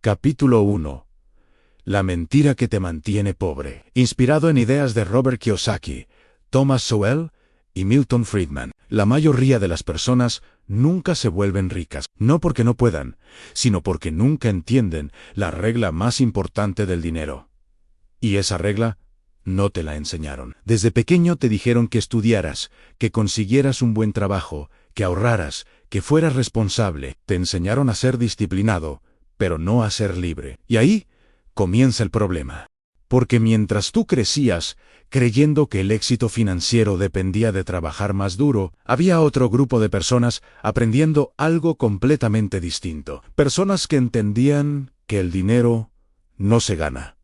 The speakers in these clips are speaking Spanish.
Capítulo 1. La mentira que te mantiene pobre. Inspirado en ideas de Robert Kiyosaki, Thomas Sowell y Milton Friedman. La mayoría de las personas nunca se vuelven ricas, no porque no puedan, sino porque nunca entienden la regla más importante del dinero. Y esa regla no te la enseñaron. Desde pequeño te dijeron que estudiaras, que consiguieras un buen trabajo, que ahorraras, que fueras responsable. Te enseñaron a ser disciplinado, pero no a ser libre. Y ahí comienza el problema. Porque mientras tú crecías, creyendo que el éxito financiero dependía de trabajar más duro, había otro grupo de personas aprendiendo algo completamente distinto. Personas que entendían que el dinero no se gana,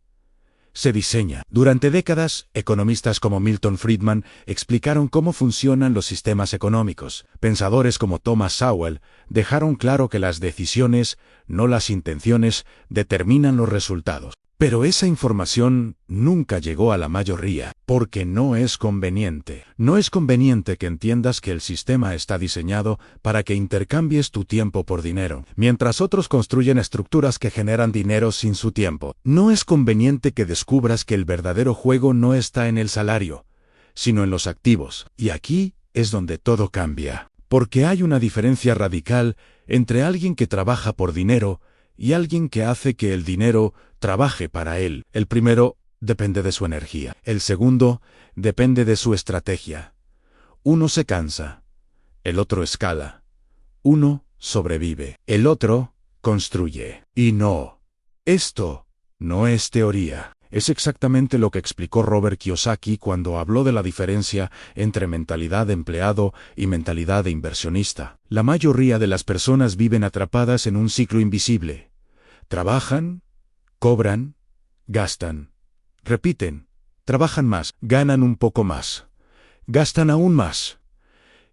se diseña. Durante décadas, economistas como Milton Friedman explicaron cómo funcionan los sistemas económicos. Pensadores como Thomas Sowell dejaron claro que las decisiones, no las intenciones, determinan los resultados. Pero esa información nunca llegó a la mayoría, porque no es conveniente. No es conveniente que entiendas que el sistema está diseñado para que intercambies tu tiempo por dinero, mientras otros construyen estructuras que generan dinero sin su tiempo. No es conveniente que descubras que el verdadero juego no está en el salario, sino en los activos. Y aquí es donde todo cambia. Porque hay una diferencia radical entre alguien que trabaja por dinero y alguien que hace que el dinero trabaje para él. El primero depende de su energía. El segundo depende de su estrategia. Uno se cansa. El otro escala. Uno sobrevive. El otro construye. Y no. Esto no es teoría. Es exactamente lo que explicó Robert Kiyosaki cuando habló de la diferencia entre mentalidad de empleado y mentalidad de inversionista. La mayoría de las personas viven atrapadas en un ciclo invisible. Trabajan, cobran, gastan, repiten, trabajan más, ganan un poco más, gastan aún más.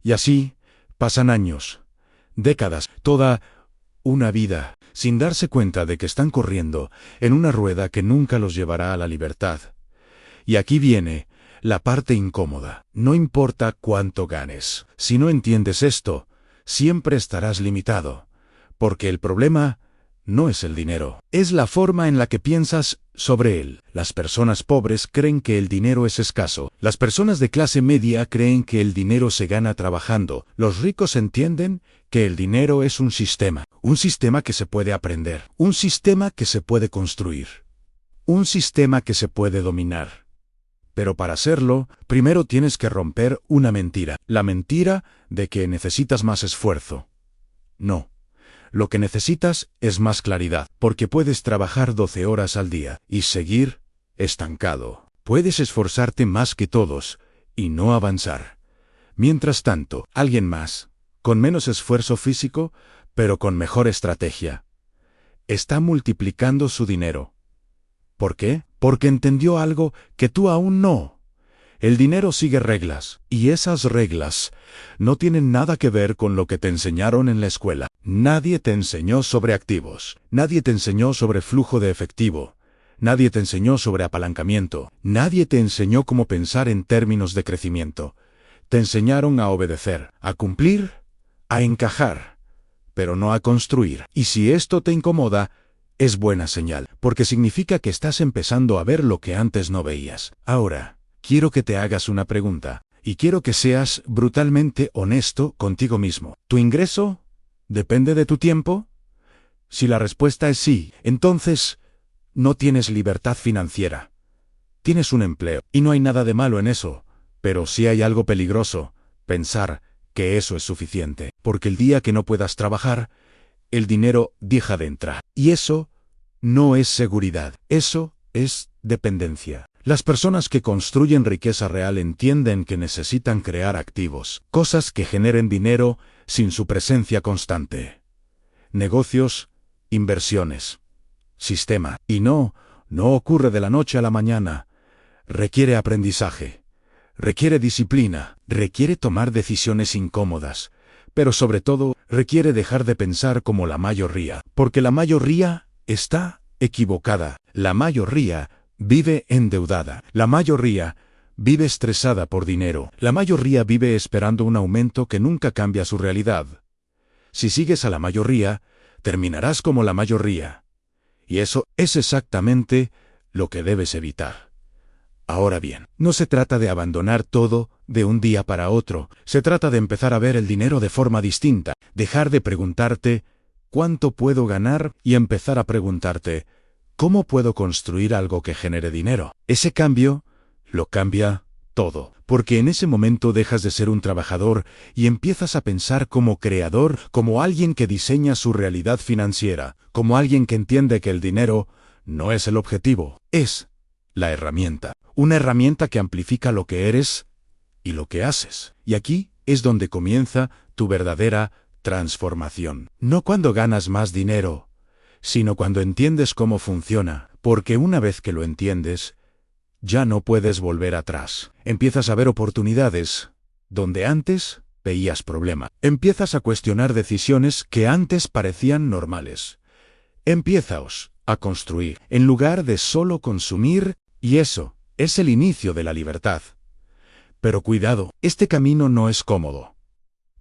Y así pasan años, décadas, toda una vida, sin darse cuenta de que están corriendo en una rueda que nunca los llevará a la libertad. Y aquí viene la parte incómoda. No importa cuánto ganes. Si no entiendes esto, siempre estarás limitado, porque el problema no es el dinero, es la forma en la que piensas sobre él. Las personas pobres creen que el dinero es escaso. Las personas de clase media creen que el dinero se gana trabajando. Los ricos entienden que el dinero es un sistema que se puede aprender, un sistema que se puede construir, un sistema que se puede dominar. Pero para hacerlo, primero tienes que romper una mentira, la mentira de que necesitas más esfuerzo. No. Lo que necesitas es más claridad, porque puedes trabajar 12 horas al día y seguir estancado. Puedes esforzarte más que todos y no avanzar. Mientras tanto, alguien más, con menos esfuerzo físico, pero con mejor estrategia, está multiplicando su dinero. ¿Por qué? Porque entendió algo que tú aún no. El dinero sigue reglas, y esas reglas no tienen nada que ver con lo que te enseñaron en la escuela. Nadie te enseñó sobre activos, nadie te enseñó sobre flujo de efectivo, nadie te enseñó sobre apalancamiento, nadie te enseñó cómo pensar en términos de crecimiento. Te enseñaron a obedecer, a cumplir, a encajar, pero no a construir. Y si esto te incomoda, es buena señal, porque significa que estás empezando a ver lo que antes no veías. Ahora, quiero que te hagas una pregunta, y quiero que seas brutalmente honesto contigo mismo. ¿Tu ingreso depende de tu tiempo? Si la respuesta es sí, entonces no tienes libertad financiera. Tienes un empleo, y no hay nada de malo en eso, pero sí hay algo peligroso, pensar que eso es suficiente, porque el día que no puedas trabajar, el dinero deja de entrar. Y eso no es seguridad, eso es dependencia. Las personas que construyen riqueza real entienden que necesitan crear activos, cosas que generen dinero sin su presencia constante. Negocios, inversiones, sistema. Y no ocurre de la noche a la mañana. Requiere aprendizaje, requiere disciplina, requiere tomar decisiones incómodas, pero sobre todo requiere dejar de pensar como la mayoría, porque la mayoría está equivocada. La mayoría vive endeudada. La mayoría vive estresada por dinero. La mayoría vive esperando un aumento que nunca cambia su realidad. Si sigues a la mayoría, terminarás como la mayoría. Y eso es exactamente lo que debes evitar. Ahora bien, no se trata de abandonar todo de un día para otro. Se trata de empezar a ver el dinero de forma distinta. Dejar de preguntarte ¿cuánto puedo ganar? Y empezar a preguntarte ¿cómo puedo construir algo que genere dinero? Ese cambio lo cambia todo, porque en ese momento dejas de ser un trabajador y empiezas a pensar como creador, como alguien que diseña su realidad financiera, como alguien que entiende que el dinero no es el objetivo, es la herramienta. Una herramienta que amplifica lo que eres y lo que haces. Y aquí es donde comienza tu verdadera transformación. No cuando ganas más dinero, sino cuando entiendes cómo funciona, porque una vez que lo entiendes, ya no puedes volver atrás. Empiezas a ver oportunidades donde antes veías problema. Empiezas a cuestionar decisiones que antes parecían normales. Empiezas a construir en lugar de solo consumir, y eso es el inicio de la libertad. Pero cuidado, este camino no es cómodo.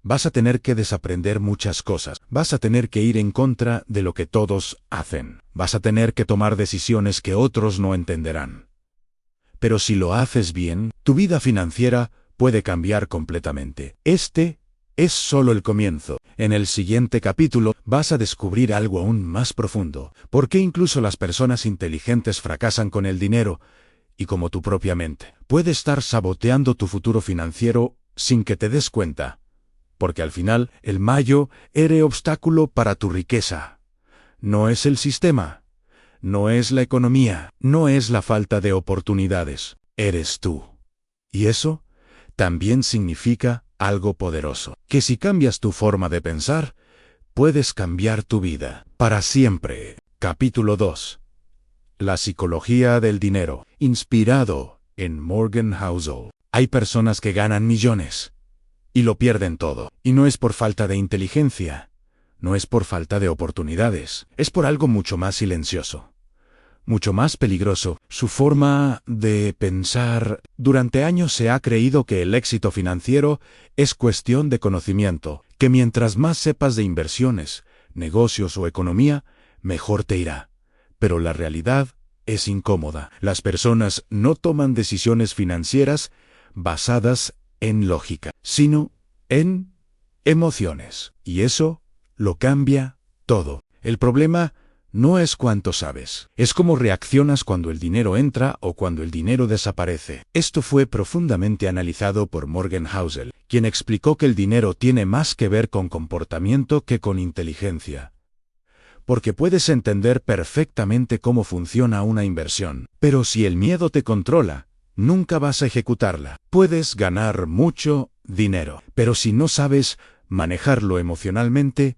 Vas a tener que desaprender muchas cosas. Vas a tener que ir en contra de lo que todos hacen. Vas a tener que tomar decisiones que otros no entenderán. Pero si lo haces bien, tu vida financiera puede cambiar completamente. Este es solo el comienzo. En el siguiente capítulo vas a descubrir algo aún más profundo. ¿Por qué incluso las personas inteligentes fracasan con el dinero? Y como tu propia mente puede estar saboteando tu futuro financiero sin que te des cuenta. Porque al final, el mayor obstáculo para tu riqueza no es el sistema, no es la economía, no es la falta de oportunidades, eres tú. Y eso también significa algo poderoso, que si cambias tu forma de pensar, puedes cambiar tu vida para siempre. Capítulo 2. La psicología del dinero, inspirado en Morgan Housel. Hay personas que ganan millones y lo pierden todo. Y no es por falta de inteligencia, no es por falta de oportunidades, es por algo mucho más silencioso, mucho más peligroso. Su forma de pensar. Durante años se ha creído que el éxito financiero es cuestión de conocimiento, que mientras más sepas de inversiones, negocios o economía, mejor te irá. Pero la realidad es incómoda. Las personas no toman decisiones financieras basadas en lógica, sino en emociones. Y eso lo cambia todo. El problema no es cuánto sabes, es cómo reaccionas cuando el dinero entra o cuando el dinero desaparece. Esto fue profundamente analizado por Morgan Housel, quien explicó que el dinero tiene más que ver con comportamiento que con inteligencia. Porque puedes entender perfectamente cómo funciona una inversión, pero si el miedo te controla, nunca vas a ejecutarla. Puedes ganar mucho dinero, pero si no sabes manejarlo emocionalmente,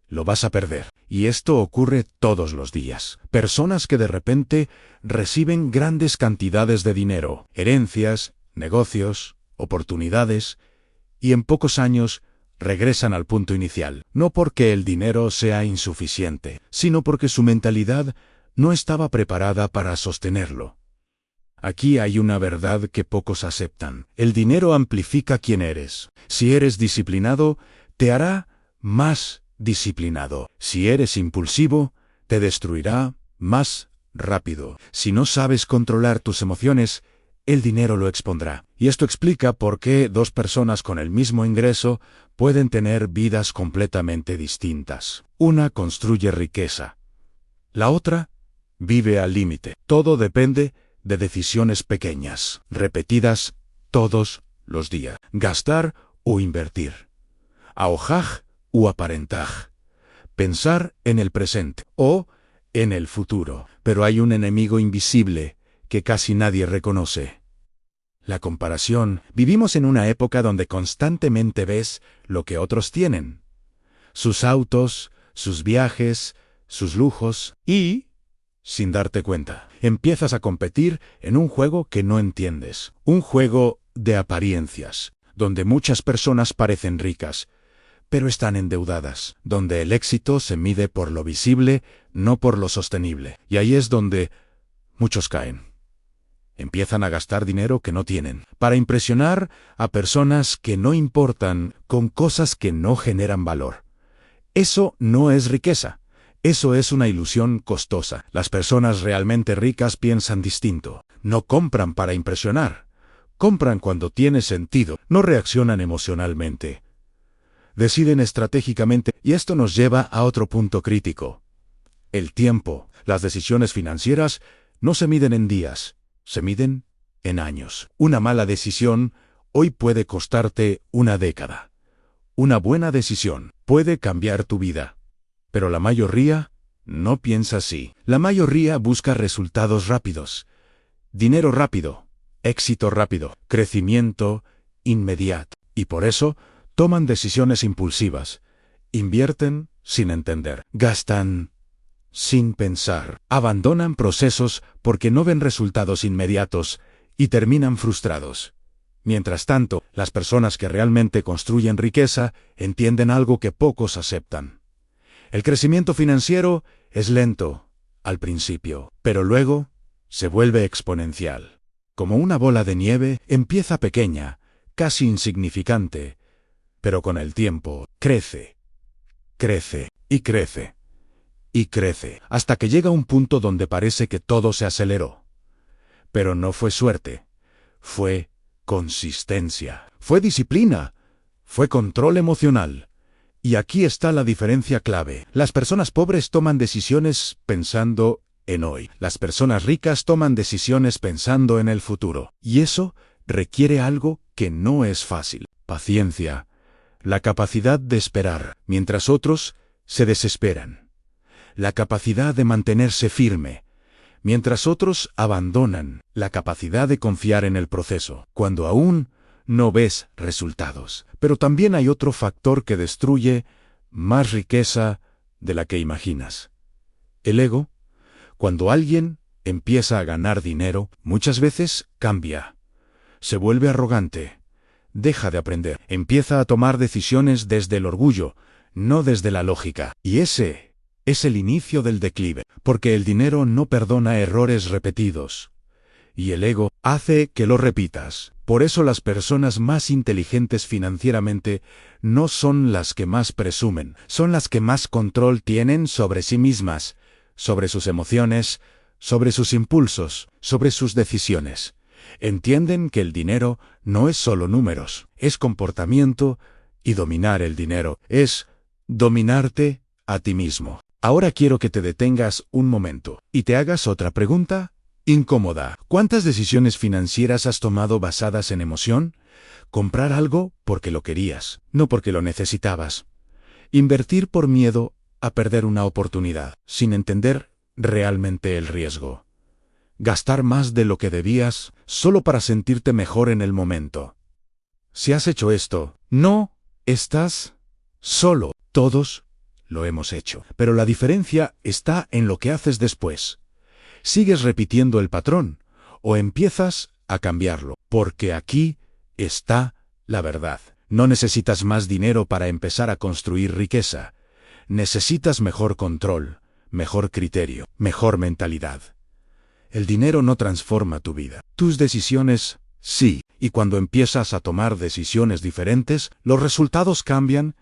lo vas a perder. Y esto ocurre todos los días. Personas que de repente reciben grandes cantidades de dinero, herencias, negocios, oportunidades, y en pocos años regresan al punto inicial. No porque el dinero sea insuficiente, sino porque su mentalidad no estaba preparada para sostenerlo. Aquí hay una verdad que pocos aceptan. El dinero amplifica quién eres. Si eres disciplinado, te hará más disciplinado. Si eres impulsivo, te destruirá más rápido. Si no sabes controlar tus emociones, el dinero lo expondrá. Y esto explica por qué dos personas con el mismo ingreso pueden tener vidas completamente distintas. Una construye riqueza. La otra vive al límite. Todo depende de decisiones pequeñas, repetidas todos los días. Gastar o invertir. Ahorrar o aparentar. Pensar en el presente o en el futuro. Pero hay un enemigo invisible que casi nadie reconoce. La comparación. Vivimos en una época donde constantemente ves lo que otros tienen. Sus autos, sus viajes, sus lujos y, sin darte cuenta, empiezas a competir en un juego que no entiendes. Un juego de apariencias, donde muchas personas parecen ricas, pero están endeudadas, donde el éxito se mide por lo visible, no por lo sostenible. Y ahí es donde muchos caen. Empiezan a gastar dinero que no tienen, para impresionar a personas que no importan, con cosas que no generan valor. Eso no es riqueza, Eso es una ilusión costosa. Las personas realmente ricas piensan distinto. No compran para impresionar. Compran cuando tiene sentido. No reaccionan emocionalmente. Deciden estratégicamente, y esto nos lleva a otro punto crítico. El tiempo. Las decisiones financieras no se miden en días, se miden en años. Una mala decisión hoy puede costarte una década. Una buena decisión puede cambiar tu vida. Pero la mayoría no piensa así. La mayoría busca resultados rápidos. Dinero rápido, éxito rápido, crecimiento inmediato. Y por eso toman decisiones impulsivas. Invierten sin entender. Gastan sin pensar. Abandonan procesos porque no ven resultados inmediatos y terminan frustrados. Mientras tanto, las personas que realmente construyen riqueza entienden algo que pocos aceptan. El crecimiento financiero es lento al principio, pero luego se vuelve exponencial. Como una bola de nieve, empieza pequeña, casi insignificante, pero con el tiempo crece, crece y crece. Y crece, hasta que llega un punto donde parece que todo se aceleró. Pero no fue suerte, fue consistencia, fue disciplina, fue control emocional. Y aquí está la diferencia clave. Las personas pobres toman decisiones pensando en hoy. Las personas ricas toman decisiones pensando en el futuro. Y eso requiere algo que no es fácil. Paciencia, la capacidad de esperar, mientras otros se desesperan. La capacidad de mantenerse firme, mientras otros abandonan. La capacidad de confiar en el proceso, cuando aún no ves resultados. Pero también hay otro factor que destruye más riqueza de la que imaginas. El ego. Cuando alguien empieza a ganar dinero, muchas veces cambia. Se vuelve arrogante. Deja de aprender. Empieza a tomar decisiones desde el orgullo, no desde la lógica. Y ese es el inicio del declive, porque el dinero no perdona errores repetidos. Y el ego hace que lo repitas. Por eso las personas más inteligentes financieramente no son las que más presumen, son las que más control tienen sobre sí mismas, sobre sus emociones, sobre sus impulsos, sobre sus decisiones. Entienden que el dinero no es solo números, es comportamiento, y dominar el dinero es dominarte a ti mismo. Ahora quiero que te detengas un momento y te hagas otra pregunta incómoda. ¿Cuántas decisiones financieras has tomado basadas en emoción? Comprar algo porque lo querías, no porque lo necesitabas. Invertir por miedo a perder una oportunidad, sin entender realmente el riesgo. Gastar más de lo que debías solo para sentirte mejor en el momento. Si has hecho esto, no estás solo. Todos lo hemos hecho. Pero la diferencia está en lo que haces después. ¿Sigues repitiendo el patrón o empiezas a cambiarlo? Porque aquí está la verdad. No necesitas más dinero para empezar a construir riqueza. Necesitas mejor control, mejor criterio, mejor mentalidad. El dinero no transforma tu vida. Tus decisiones, sí. Y cuando empiezas a tomar decisiones diferentes, los resultados cambian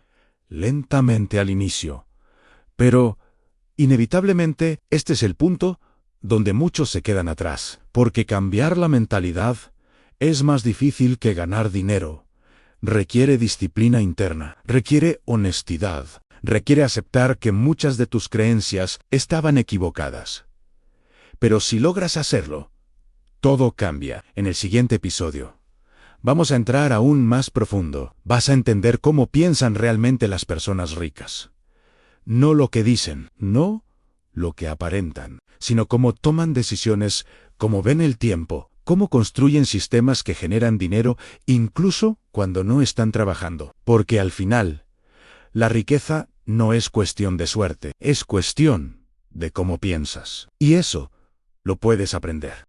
lentamente al inicio. Pero, inevitablemente, este es el punto donde muchos se quedan atrás, porque cambiar la mentalidad es más difícil que ganar dinero. Requiere disciplina interna, requiere honestidad, requiere aceptar que muchas de tus creencias estaban equivocadas. Pero si logras hacerlo, todo cambia. En el siguiente episodio vamos a entrar aún más profundo. Vas a entender cómo piensan realmente las personas ricas. No lo que dicen, no lo que aparentan, sino cómo toman decisiones, cómo ven el tiempo, cómo construyen sistemas que generan dinero incluso cuando no están trabajando. Porque al final, la riqueza no es cuestión de suerte, es cuestión de cómo piensas. Y eso lo puedes aprender.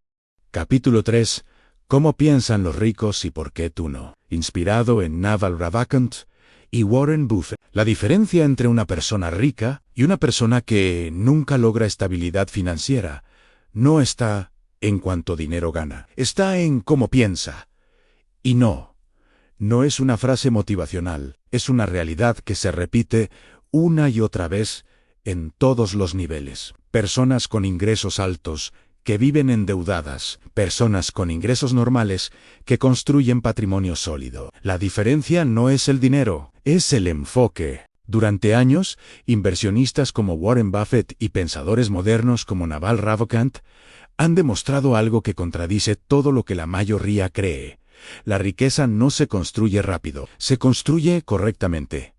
Capítulo 3. ¿Cómo piensan los ricos y por qué tú no? Inspirado en Naval Ravikant y Warren Buffett. La diferencia entre una persona rica y una persona que nunca logra estabilidad financiera no está en cuánto dinero gana, está en cómo piensa. Y no es una frase motivacional, es una realidad que se repite una y otra vez en todos los niveles. Personas con ingresos altos, que viven endeudadas, personas con ingresos normales, que construyen patrimonio sólido. La diferencia no es el dinero, es el enfoque. Durante años, inversionistas como Warren Buffett y pensadores modernos como Naval Ravikant han demostrado algo que contradice todo lo que la mayoría cree. La riqueza no se construye rápido, se construye correctamente.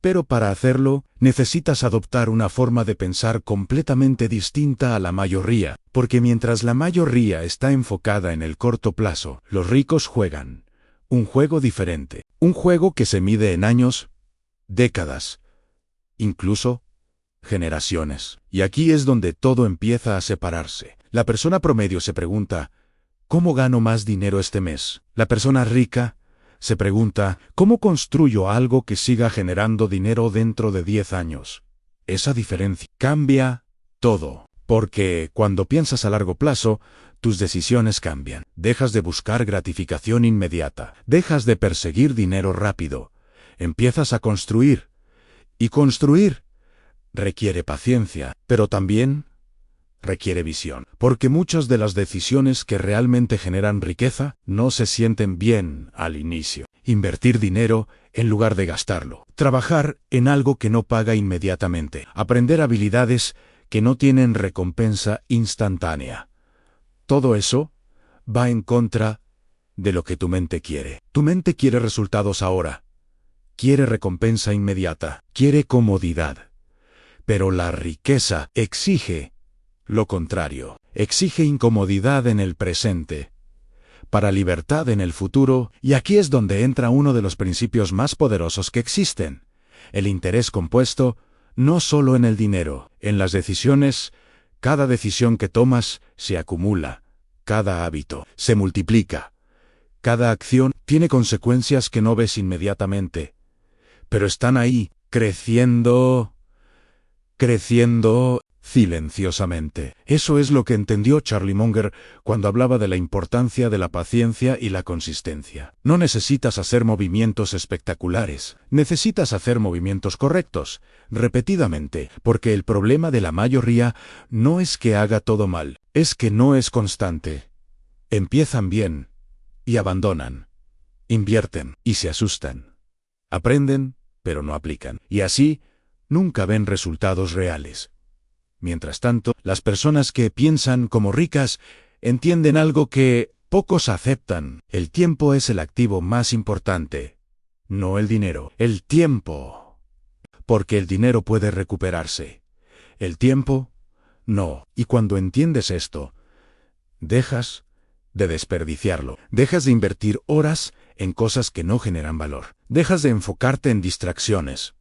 Pero para hacerlo, necesitas adoptar una forma de pensar completamente distinta a la mayoría, porque mientras la mayoría está enfocada en el corto plazo, los ricos juegan un juego diferente, un juego que se mide en años, décadas, incluso generaciones. Y aquí es donde todo empieza a separarse. La persona promedio se pregunta, ¿cómo gano más dinero este mes? La persona rica se pregunta, ¿cómo construyo algo que siga generando dinero dentro de 10 años? Esa diferencia cambia todo, porque cuando piensas a largo plazo, tus decisiones cambian. Dejas de buscar gratificación inmediata, dejas de perseguir dinero rápido, empiezas a construir. Y construir requiere paciencia, pero también requiere visión, porque muchas de las decisiones que realmente generan riqueza no se sienten bien al inicio. Invertir dinero en lugar de gastarlo. Trabajar en algo que no paga inmediatamente. Aprender habilidades que no tienen recompensa instantánea. Todo eso va en contra de lo que tu mente quiere. Tu mente quiere resultados ahora. Quiere recompensa inmediata. Quiere comodidad. Pero la riqueza exige lo contrario, exige incomodidad en el presente, para libertad en el futuro, y aquí es donde entra uno de los principios más poderosos que existen, el interés compuesto, no solo en el dinero, en las decisiones. Cada decisión que tomas se acumula, cada hábito se multiplica, cada acción tiene consecuencias que no ves inmediatamente, pero están ahí, creciendo silenciosamente. Eso es lo que entendió Charlie Munger cuando hablaba de la importancia de la paciencia y la consistencia. No necesitas hacer movimientos espectaculares, necesitas hacer movimientos correctos, repetidamente, porque el problema de la mayoría no es que haga todo mal, es que no es constante. Empiezan bien y abandonan, invierten y se asustan, aprenden, pero no aplican, y así nunca ven resultados reales. Mientras tanto, las personas que piensan como ricas entienden algo que pocos aceptan. El tiempo es el activo más importante, no el dinero. El tiempo. Porque el dinero puede recuperarse. El tiempo, no. Y cuando entiendes esto, dejas de desperdiciarlo. Dejas de invertir horas en cosas que no generan valor. Dejas de enfocarte en distracciones.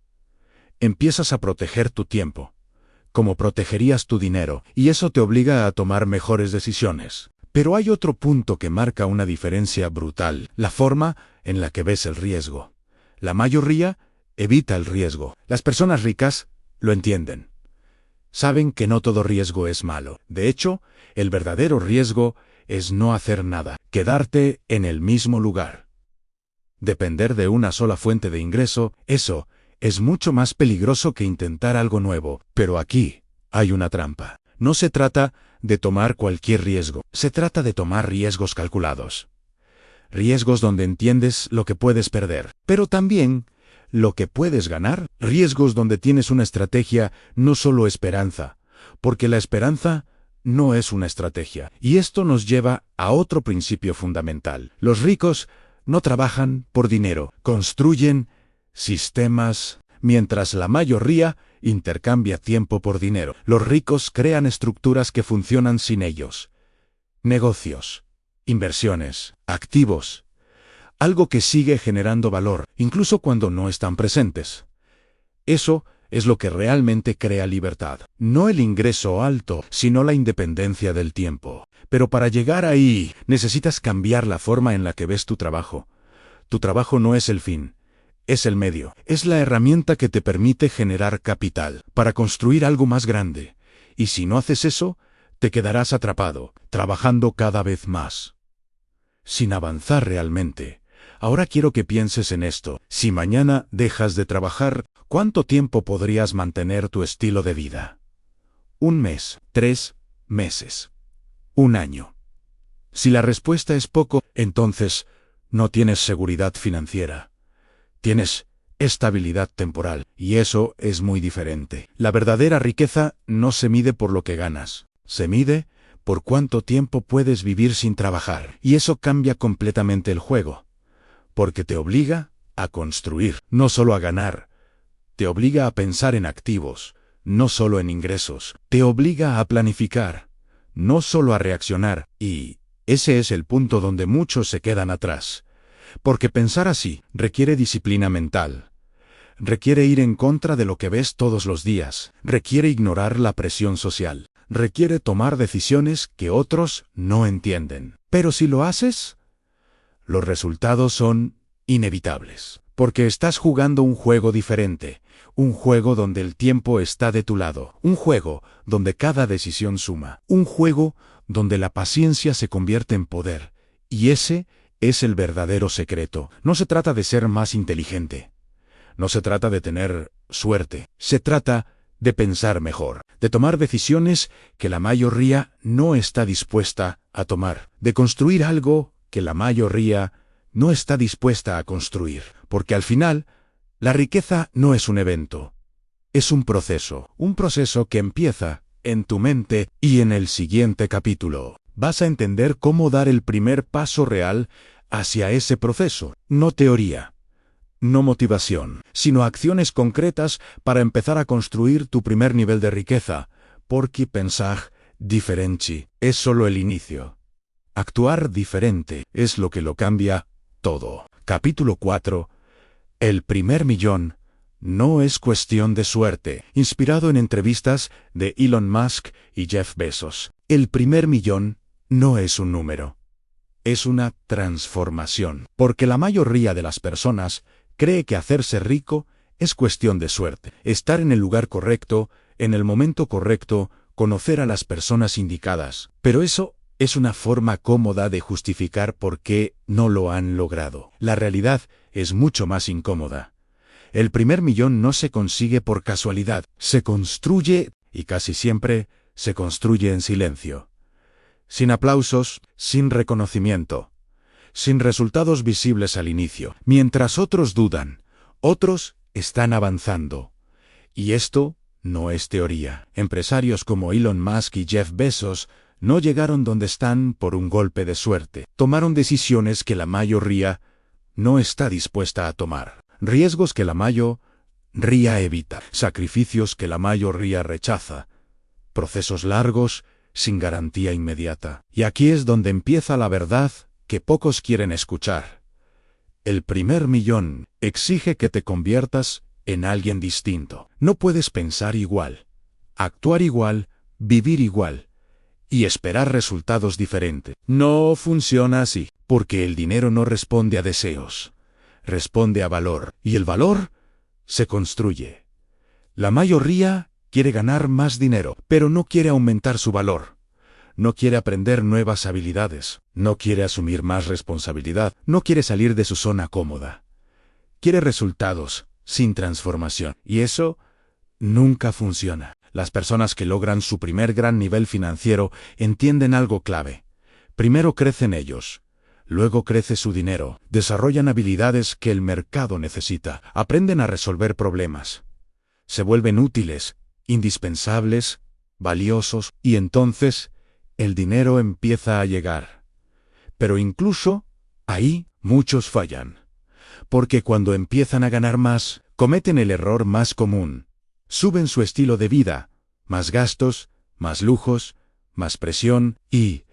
Empiezas a proteger tu tiempo, como protegerías tu dinero, y eso te obliga a tomar mejores decisiones. Pero hay otro punto que marca una diferencia brutal, la forma en la que ves el riesgo. La mayoría evita el riesgo. Las personas ricas lo entienden. Saben que no todo riesgo es malo. De hecho, el verdadero riesgo es no hacer nada, quedarte en el mismo lugar. Depender de una sola fuente de ingreso, eso es mucho más peligroso que intentar algo nuevo. Pero aquí hay una trampa. No se trata de tomar cualquier riesgo, se trata de tomar riesgos calculados. Riesgos donde entiendes lo que puedes perder, pero también lo que puedes ganar. Riesgos donde tienes una estrategia, no solo esperanza, porque la esperanza no es una estrategia. Y esto nos lleva a otro principio fundamental. Los ricos no trabajan por dinero, construyen sistemas, mientras la mayoría intercambia tiempo por dinero. Los ricos crean estructuras que funcionan sin ellos. Negocios, inversiones, activos, algo que sigue generando valor, incluso cuando no están presentes. Eso es lo que realmente crea libertad. No el ingreso alto, sino la independencia del tiempo. Pero para llegar ahí, necesitas cambiar la forma en la que ves tu trabajo. Tu trabajo no es el fin. Es el medio, es la herramienta que te permite generar capital, para construir algo más grande. Y si no haces eso, te quedarás atrapado, trabajando cada vez más, sin avanzar realmente. Ahora quiero que pienses en esto. Si mañana dejas de trabajar, ¿Cuánto tiempo podrías mantener tu estilo de vida? ¿Un mes? ¿3 meses? ¿Un año? Si la respuesta es poco, entonces no tienes seguridad financiera. Tienes estabilidad temporal, y eso es muy diferente. La verdadera riqueza no se mide por lo que ganas, se mide por cuánto tiempo puedes vivir sin trabajar. Y eso cambia completamente el juego, porque te obliga a construir, no solo a ganar. Te obliga a pensar en activos, no solo en ingresos. Te obliga a planificar, no solo a reaccionar. Y ese es el punto donde muchos se quedan atrás. Porque pensar así requiere disciplina mental. Requiere ir en contra de lo que ves todos los días. Requiere ignorar la presión social. Requiere tomar decisiones que otros no entienden. Pero si lo haces, los resultados son inevitables. Porque estás jugando un juego diferente. Un juego donde el tiempo está de tu lado. Un juego donde cada decisión suma. Un juego donde la paciencia se convierte en poder. Y ese es el verdadero secreto. No se trata de ser más inteligente. No se trata de tener suerte. Se trata de pensar mejor. De tomar decisiones que la mayoría no está dispuesta a tomar. De construir algo que la mayoría no está dispuesta a construir. Porque al final, la riqueza no es un evento. Es un proceso que empieza en tu mente, y en el siguiente capítulo vas a entender cómo dar el primer paso real hacia ese proceso. No teoría, no motivación, sino acciones concretas para empezar a construir tu primer nivel de riqueza. Porque pensar diferente es solo el inicio. Actuar diferente es lo que lo cambia todo. Capítulo 4. El primer millón no es cuestión de suerte. Inspirado en entrevistas de Elon Musk y Jeff Bezos. El primer millón no es un número. Es una transformación. Porque la mayoría de las personas cree que hacerse rico es cuestión de suerte. Estar en el lugar correcto, en el momento correcto, conocer a las personas indicadas. Pero eso es una forma cómoda de justificar por qué no lo han logrado. La realidad es mucho más incómoda. El primer millón no se consigue por casualidad. Se construye, y casi siempre, se construye en silencio. Sin aplausos, sin reconocimiento. Sin resultados visibles al inicio. Mientras otros dudan, otros están avanzando. Y esto no es teoría. Empresarios como Elon Musk y Jeff Bezos no llegaron donde están por un golpe de suerte. Tomaron decisiones que la mayoría no está dispuesta a tomar. Riesgos que la mayoría evita. Sacrificios que la mayoría rechaza. Procesos largos, sin garantía inmediata. Y aquí es donde empieza la verdad que pocos quieren escuchar. El primer millón exige que te conviertas en alguien distinto. No puedes pensar igual, actuar igual, vivir igual y esperar resultados diferentes. No funciona así, porque el dinero no responde a deseos, responde a valor, y el valor se construye. La mayoría quiere ganar más dinero, pero no quiere aumentar su valor. No quiere aprender nuevas habilidades, no quiere asumir más responsabilidad, no quiere salir de su zona cómoda. Quiere resultados, sin transformación. Y eso nunca funciona. Las personas que logran su primer gran nivel financiero entienden algo clave. Primero crecen ellos, luego crece su dinero, desarrollan habilidades que el mercado necesita, aprenden a resolver problemas. Se vuelven útiles, indispensables, valiosos, y entonces el dinero empieza a llegar. Pero incluso ahí muchos fallan. Porque cuando empiezan a ganar más, cometen el error más común. Suben su estilo de vida, más gastos, más lujos, más presión y,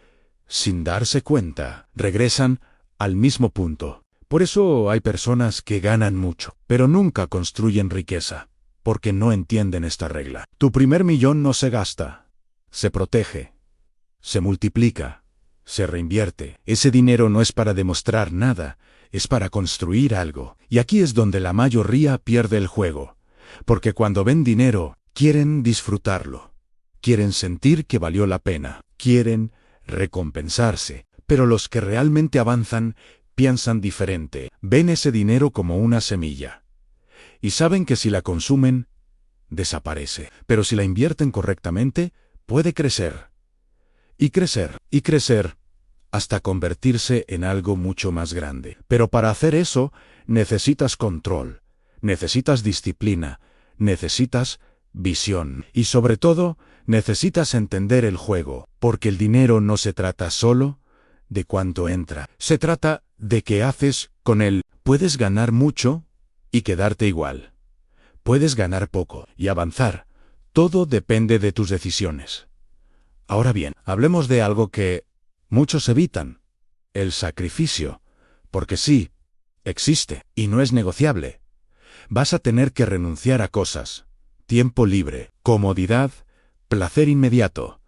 sin darse cuenta, regresan al mismo punto. Por eso hay personas que ganan mucho, pero nunca construyen riqueza, porque no entienden esta regla. Tu primer millón no se gasta, se protege, se multiplica, se reinvierte. Ese dinero no es para demostrar nada, es para construir algo. Y aquí es donde la mayoría pierde el juego. Porque cuando ven dinero, quieren disfrutarlo. Quieren sentir que valió la pena. Quieren recompensarse. Pero los que realmente avanzan piensan diferente. Ven ese dinero como una semilla. y saben que si la consumen, desaparece. Pero si la invierten correctamente, puede crecer, y crecer, y crecer, hasta convertirse en algo mucho más grande. Pero para hacer eso, necesitas control, necesitas disciplina, necesitas visión, y sobre todo, necesitas entender el juego, porque el dinero no se trata solo de cuánto entra, se trata de qué haces con él. Puedes ganar mucho y quedarte igual. Puedes ganar poco y avanzar. Todo depende de tus decisiones. Ahora bien, hablemos de algo que muchos evitan: el sacrificio. Porque sí, existe, y no es negociable. Vas a tener que renunciar a cosas: tiempo libre, comodidad, placer inmediato.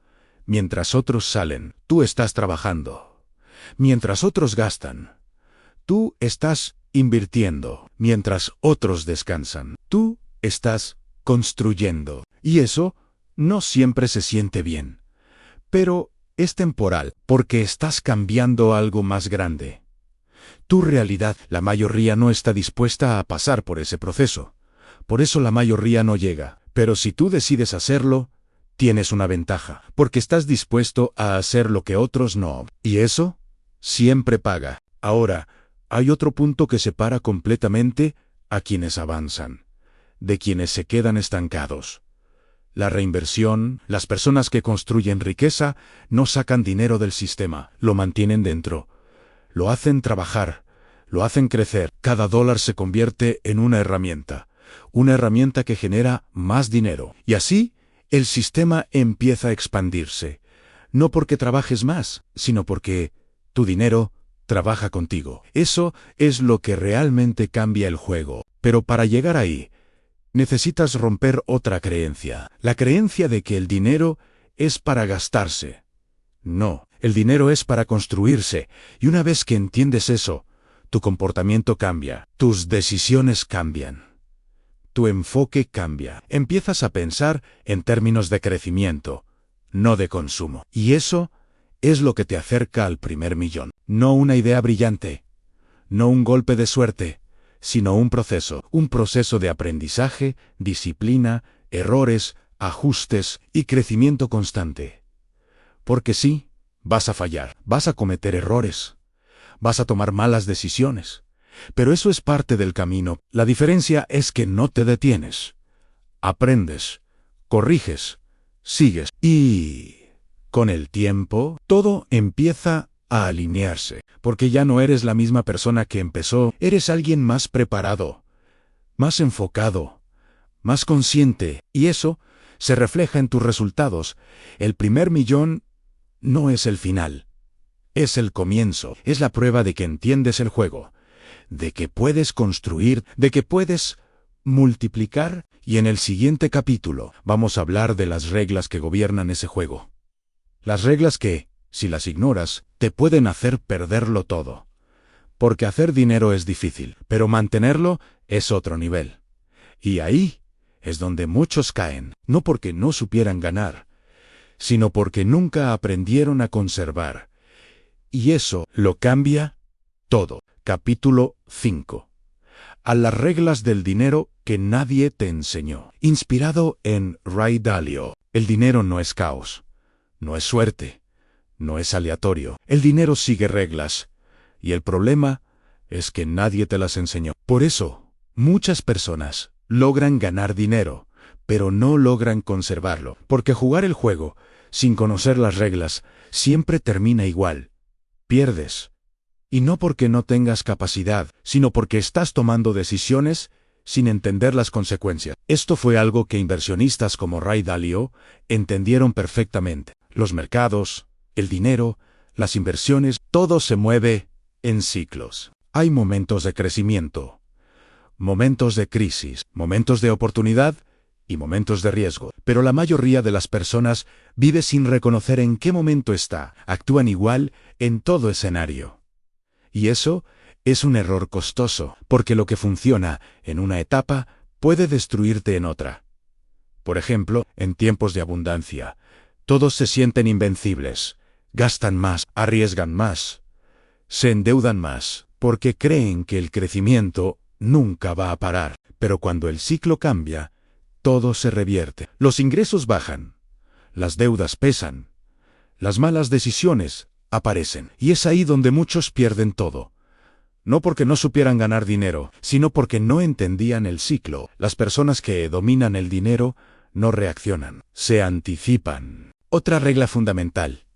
Mientras otros salen, tú estás trabajando. Mientras otros gastan, tú estás invirtiendo. Mientras otros descansan, tú estás construyendo. Y eso no siempre se siente bien. Pero es temporal, porque estás cambiando algo más grande. Tu realidad, la mayoría no está dispuesta a pasar por ese proceso. Por eso la mayoría no llega. Pero si tú decides hacerlo, tienes una ventaja, porque estás dispuesto a hacer lo que otros no. Y eso siempre paga. Ahora, hay otro punto que separa completamente a quienes avanzan de quienes se quedan estancados. La reinversión. Las personas que construyen riqueza no sacan dinero del sistema, lo mantienen dentro. Lo hacen trabajar, lo hacen crecer. Cada dólar se convierte en una herramienta que genera más dinero. Y así, el sistema empieza a expandirse. No porque trabajes más, sino porque tu dinero trabaja contigo. Eso es lo que realmente cambia el juego. Pero para llegar ahí, necesitas romper otra creencia. La creencia de que el dinero es para gastarse. No, el dinero es para construirse. Y una vez que entiendes eso, tu comportamiento cambia, tus decisiones cambian, tu enfoque cambia. Empiezas a pensar en términos de crecimiento, no de consumo. Y eso es lo que te acerca al primer millón. No una idea brillante, no un golpe de suerte, sino un proceso de aprendizaje, disciplina, errores, ajustes y crecimiento constante. Porque sí, vas a fallar, vas a cometer errores, vas a tomar malas decisiones, pero eso es parte del camino. La diferencia es que no te detienes, aprendes, corriges, sigues y, con el tiempo, todo empieza a alinearse, porque ya no eres la misma persona que empezó. Eres alguien más preparado, más enfocado, más consciente, y eso se refleja en tus resultados. El primer millón no es el final, es el comienzo, es la prueba de que entiendes el juego, de que puedes construir, de que puedes multiplicar, y en el siguiente capítulo vamos a hablar de las reglas que gobiernan ese juego. Las reglas que, si las ignoras, te pueden hacer perderlo todo. Porque hacer dinero es difícil, pero mantenerlo es otro nivel. Y ahí es donde muchos caen, no porque no supieran ganar, sino porque nunca aprendieron a conservar. Y eso lo cambia todo. Capítulo 5. A las reglas del dinero que nadie te enseñó. Inspirado en Ray Dalio. El dinero no es caos, no es suerte, no es aleatorio. El dinero sigue reglas, y el problema es que nadie te las enseñó. Por eso, muchas personas logran ganar dinero, pero no logran conservarlo, porque jugar el juego sin conocer las reglas siempre termina igual. Pierdes. Y no porque no tengas capacidad, sino porque estás tomando decisiones sin entender las consecuencias. Esto fue algo que inversionistas como Ray Dalio entendieron perfectamente. Los mercados, el dinero, las inversiones, todo se mueve en ciclos. Hay momentos de crecimiento, momentos de crisis, momentos de oportunidad y momentos de riesgo. Pero la mayoría de las personas vive sin reconocer en qué momento está. Actúan igual en todo escenario. Y eso es un error costoso, porque lo que funciona en una etapa puede destruirte en otra. Por ejemplo, en tiempos de abundancia, todos se sienten invencibles, gastan más, arriesgan más, se endeudan más, porque creen que el crecimiento nunca va a parar. Pero cuando el ciclo cambia, todo se revierte. Los ingresos bajan, las deudas pesan, las malas decisiones aparecen. Y es ahí donde muchos pierden todo. No porque no supieran ganar dinero, sino porque no entendían el ciclo. Las personas que dominan el dinero no reaccionan, se anticipan. Otra regla fundamental: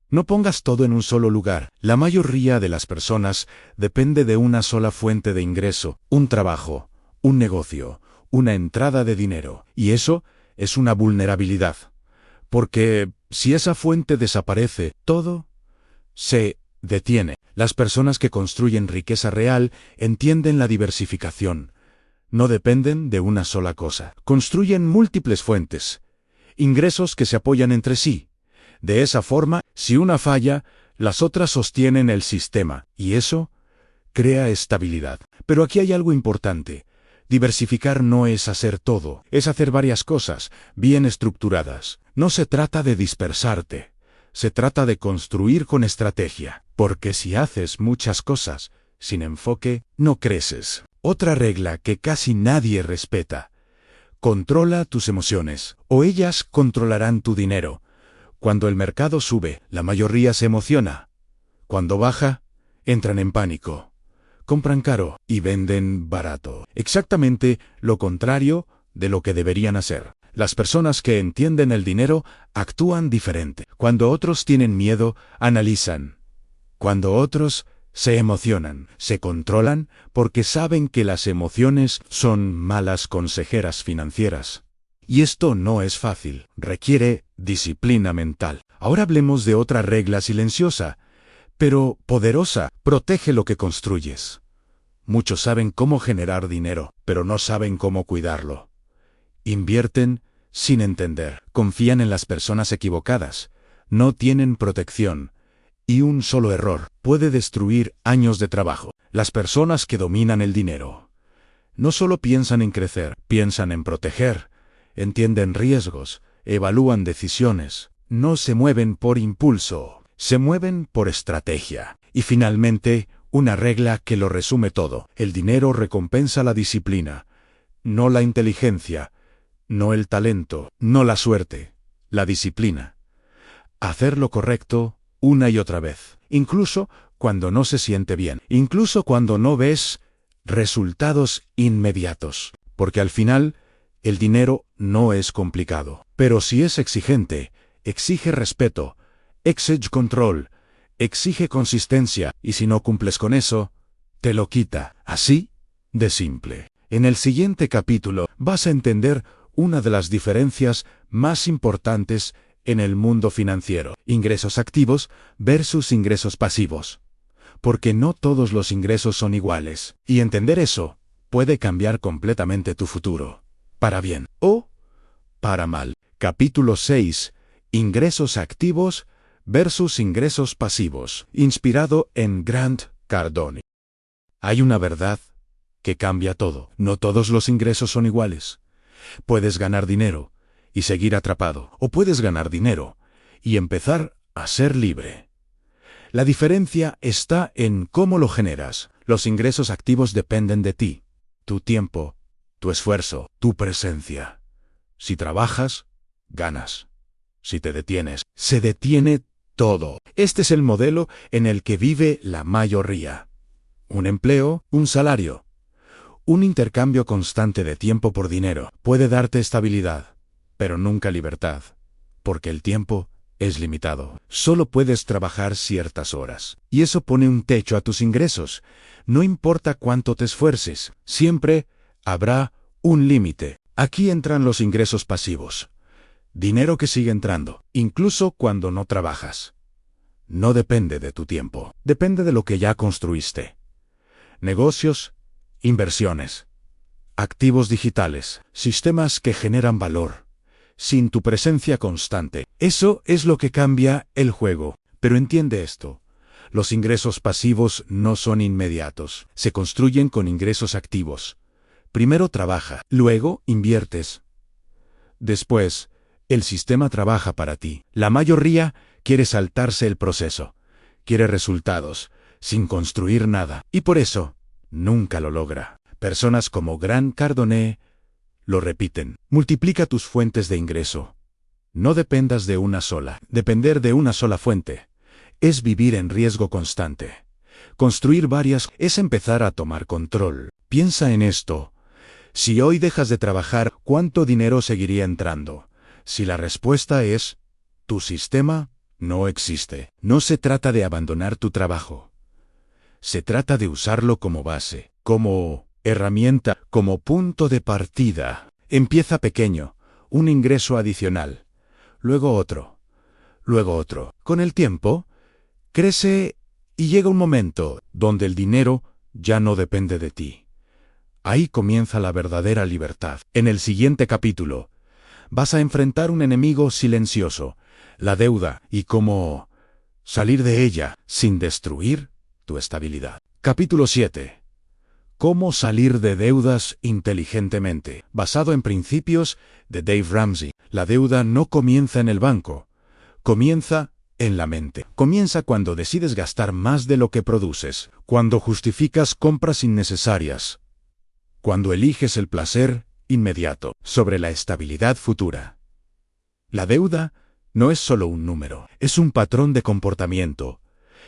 no pongas todo en un solo lugar. La mayoría de las personas depende de una sola fuente de ingreso, un trabajo, un negocio, una entrada de dinero. Y eso es una vulnerabilidad. Porque si esa fuente desaparece, todo se detiene. Las personas que construyen riqueza real entienden la diversificación. No dependen de una sola cosa. Construyen múltiples fuentes, ingresos que se apoyan entre sí. De esa forma, si una falla, las otras sostienen el sistema, y eso crea estabilidad. Pero aquí hay algo importante. Diversificar no es hacer todo, es hacer varias cosas, bien estructuradas. No se trata de dispersarte, se trata de construir con estrategia, porque si haces muchas cosas sin enfoque, no creces. Otra regla que casi nadie respeta: controla tus emociones, o ellas controlarán tu dinero. Cuando el mercado sube, la mayoría se emociona. Cuando baja, entran en pánico. Compran caro y venden barato. Exactamente lo contrario de lo que deberían hacer. Las personas que entienden el dinero actúan diferente. Cuando otros tienen miedo, analizan. Cuando otros se emocionan, se controlan porque saben que las emociones son malas consejeras financieras. Y esto no es fácil, requiere disciplina mental. Ahora hablemos de otra regla silenciosa, pero poderosa: protege lo que construyes. Muchos saben cómo generar dinero, pero no saben cómo cuidarlo. Invierten sin entender, confían en las personas equivocadas, no tienen protección, y un solo error puede destruir años de trabajo. Las personas que dominan el dinero no solo piensan en crecer, piensan en proteger, entienden riesgos, evalúan decisiones, no se mueven por impulso, se mueven por estrategia. Y finalmente, una regla que lo resume todo: el dinero recompensa la disciplina, no la inteligencia, no el talento, no la suerte, la disciplina. Hacer lo correcto una y otra vez, incluso cuando no se siente bien, incluso cuando no ves resultados inmediatos, porque al final el dinero no es complicado, pero sí es exigente, exige respeto, exige control, exige consistencia, y si no cumples con eso, te lo quita. Así de simple. En el siguiente capítulo vas a entender una de las diferencias más importantes en el mundo financiero: ingresos activos versus ingresos pasivos. Porque no todos los ingresos son iguales, y entender eso puede cambiar completamente tu futuro, para bien o para mal. Capítulo 6. Ingresos activos versus ingresos pasivos, inspirado en Grant Cardone. Hay una verdad que cambia todo: no todos los ingresos son iguales. Puedes ganar dinero y seguir atrapado, o puedes ganar dinero y empezar a ser libre. La diferencia está en cómo lo generas. Los ingresos activos dependen de ti, tu tiempo, tu esfuerzo, tu presencia. Si trabajas, ganas. Si te detienes, se detiene todo. Este es el modelo en el que vive la mayoría. Un empleo, un salario. Un intercambio constante de tiempo por dinero puede darte estabilidad, pero nunca libertad, porque el tiempo es limitado. Solo puedes trabajar ciertas horas, y eso pone un techo a tus ingresos. No importa cuánto te esfuerces, siempre habrá un límite. Aquí entran los ingresos pasivos. Dinero que sigue entrando, incluso cuando no trabajas. No depende de tu tiempo, depende de lo que ya construiste. Negocios, inversiones, activos digitales, sistemas que generan valor. Sin tu presencia constante. Eso es lo que cambia el juego. Pero entiende esto: los ingresos pasivos no son inmediatos. Se construyen con ingresos activos. Primero trabaja, luego inviertes. Después, el sistema trabaja para ti. La mayoría quiere saltarse el proceso. Quiere resultados, sin construir nada. Y por eso, nunca lo logra. Personas como Grant Cardone lo repiten. Multiplica tus fuentes de ingreso. No dependas de una sola. Depender de una sola fuente es vivir en riesgo constante. Construir varias es empezar a tomar control. Piensa en esto. Si hoy dejas de trabajar, ¿cuánto dinero seguiría entrando? Si la respuesta es, tu sistema no existe. No se trata de abandonar tu trabajo. Se trata de usarlo como base, como herramienta, como punto de partida. Empieza pequeño, un ingreso adicional, luego otro, luego otro. Con el tiempo, crece y llega un momento donde el dinero ya no depende de ti. Ahí comienza la verdadera libertad. En el siguiente capítulo, vas a enfrentar un enemigo silencioso, la deuda, y cómo salir de ella sin destruir tu estabilidad. Capítulo 7. Cómo salir de deudas inteligentemente. Basado en principios de Dave Ramsey. La deuda no comienza en el banco. Comienza en la mente. Comienza cuando decides gastar más de lo que produces. Cuando justificas compras innecesarias. Cuando eliges el placer inmediato sobre la estabilidad futura. La deuda no es solo un número. Es un patrón de comportamiento.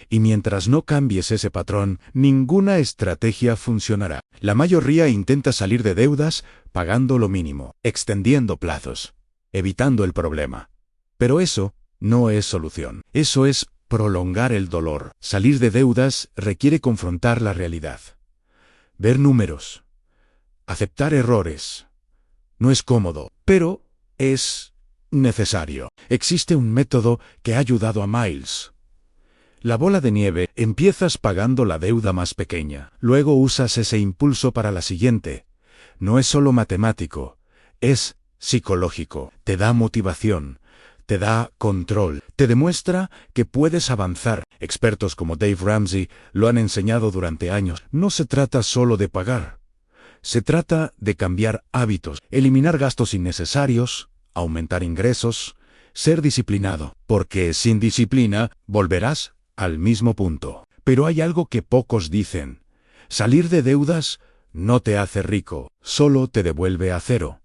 Y mientras no cambies ese patrón, ninguna estrategia funcionará. La mayoría intenta salir de deudas pagando lo mínimo, extendiendo plazos, evitando el problema. Pero eso no es solución. Eso es prolongar el dolor. Salir de deudas requiere confrontar la realidad. Ver números. Aceptar errores. No es cómodo, pero es necesario. Existe un método que ha ayudado a Miles. La bola de nieve. Empiezas pagando la deuda más pequeña. Luego usas ese impulso para la siguiente. No es solo matemático. Es psicológico. Te da motivación. Te da control. Te demuestra que puedes avanzar. Expertos como Dave Ramsey lo han enseñado durante años. No se trata solo de pagar. Se trata de cambiar hábitos. Eliminar gastos innecesarios. Aumentar ingresos. Ser disciplinado. Porque sin disciplina volverás al mismo punto. Pero hay algo que pocos dicen. Salir de deudas no te hace rico, solo te devuelve a cero.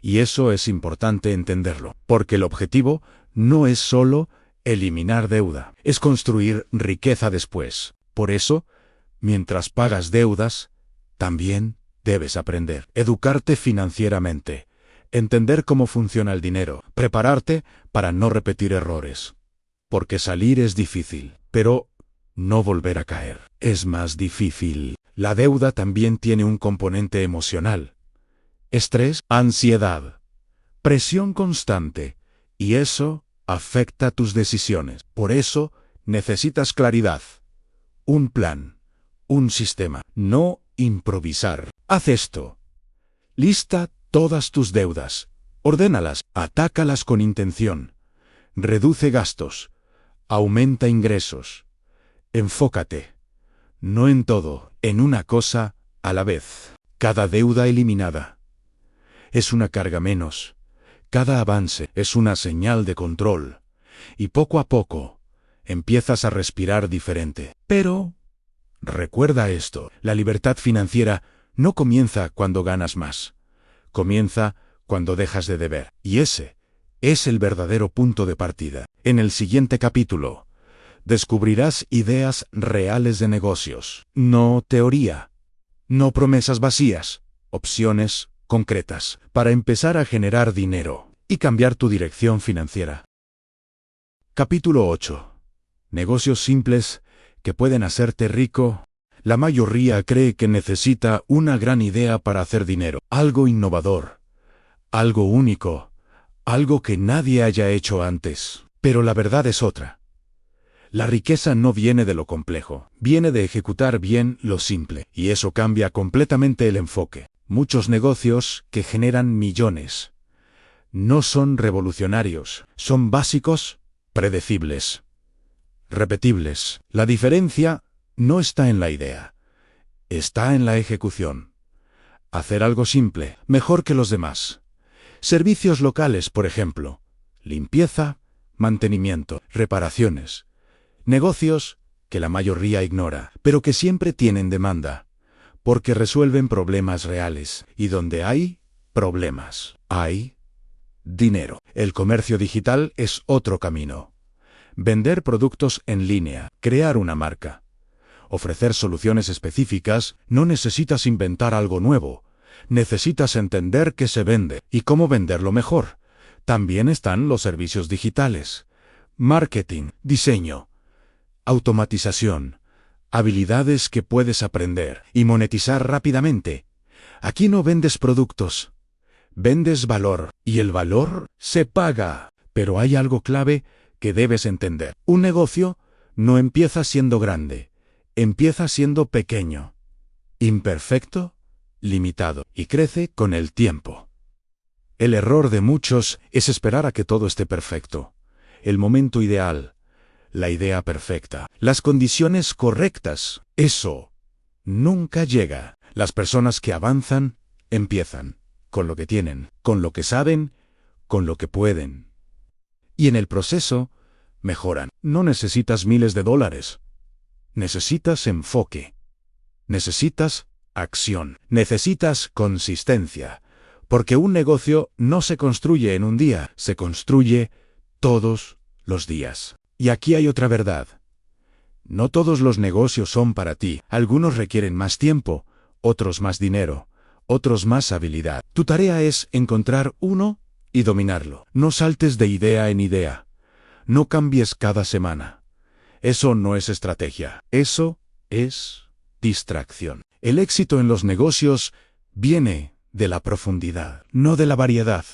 Y eso es importante entenderlo, porque el objetivo no es solo eliminar deuda, es construir riqueza después. Por eso, mientras pagas deudas, también debes aprender, educarte financieramente, entender cómo funciona el dinero, prepararte para no repetir errores. Porque salir es difícil, pero no volver a caer es más difícil. La deuda también tiene un componente emocional. Estrés, ansiedad, presión constante, y eso afecta tus decisiones. Por eso necesitas claridad, un plan, un sistema, no improvisar. Haz esto. Lista todas tus deudas, ordénalas, atácalas con intención, reduce gastos. Aumenta ingresos. Enfócate. No en todo, en una cosa a la vez. Cada deuda eliminada es una carga menos. Cada avance es una señal de control. Y poco a poco, empiezas a respirar diferente. Pero, recuerda esto, la libertad financiera no comienza cuando ganas más. Comienza cuando dejas de deber. Y ese es el verdadero punto de partida. En el siguiente capítulo, descubrirás ideas reales de negocios. No teoría. No promesas vacías. Opciones concretas para empezar a generar dinero y cambiar tu dirección financiera. Capítulo 8. Negocios simples que pueden hacerte rico. La mayoría cree que necesita una gran idea para hacer dinero. Algo innovador. Algo único. Algo que nadie haya hecho antes. Pero la verdad es otra. La riqueza no viene de lo complejo, viene de ejecutar bien lo simple, y eso cambia completamente el enfoque. Muchos negocios que generan millones no son revolucionarios, son básicos, predecibles, repetibles. La diferencia no está en la idea, está en la ejecución. Hacer algo simple, mejor que los demás. Servicios locales, por ejemplo. Limpieza, mantenimiento, reparaciones. Negocios que la mayoría ignora, pero que siempre tienen demanda. porque resuelven problemas reales, y donde hay problemas, hay dinero. El comercio digital es otro camino. Vender productos en línea, crear una marca, ofrecer soluciones específicas. No necesitas inventar algo nuevo, necesitas entender qué se vende y cómo venderlo mejor. También están los servicios digitales, marketing, diseño, automatización, habilidades que puedes aprender y monetizar rápidamente. Aquí no vendes productos, vendes valor, y el valor se paga. Pero hay algo clave que debes entender. Un negocio no empieza siendo grande, empieza siendo pequeño, imperfecto, limitado, y crece con el tiempo. El error de muchos es esperar a que todo esté perfecto, el momento ideal, la idea perfecta, las condiciones correctas. Eso nunca llega. Las personas que avanzan, empiezan con lo que tienen, con lo que saben, con lo que pueden. Y en el proceso, mejoran. No necesitas miles de dólares. Necesitas enfoque. Necesitas acción. Necesitas consistencia. Porque un negocio no se construye en un día, se construye todos los días. Y aquí hay otra verdad. No todos los negocios son para ti. Algunos requieren más tiempo, otros más dinero, otros más habilidad. Tu tarea es encontrar uno y dominarlo. No saltes de idea en idea. No cambies cada semana. Eso no es estrategia. Eso es distracción. El éxito en los negocios viene de la profundidad, no de la variedad.